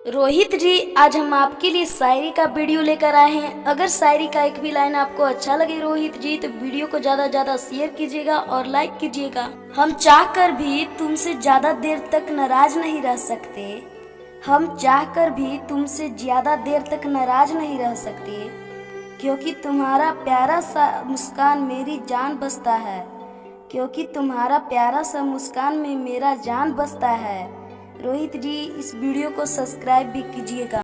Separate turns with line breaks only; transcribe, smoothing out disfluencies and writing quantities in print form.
रोहित जी, आज हम आपके लिए शायरी का वीडियो लेकर आए हैं। अगर शायरी का एक भी लाइन आपको अच्छा लगे रोहित जी, तो वीडियो को ज्यादा शेयर कीजिएगा और लाइक कीजिएगा। हम चाहकर भी तुमसे ज्यादा देर तक नाराज नहीं रह सकते। हम चाहकर भी तुमसे ज्यादा देर तक नाराज नहीं रह सकते, क्योंकि तुम्हारा प्यारा सा मुस्कान मेरी जान बसता है। क्योंकि तुम्हारा प्यारा सा मुस्कान में मेरा जान बसता है। रोहित जी, इस वीडियो को सब्सक्राइब भी कीजिएगा।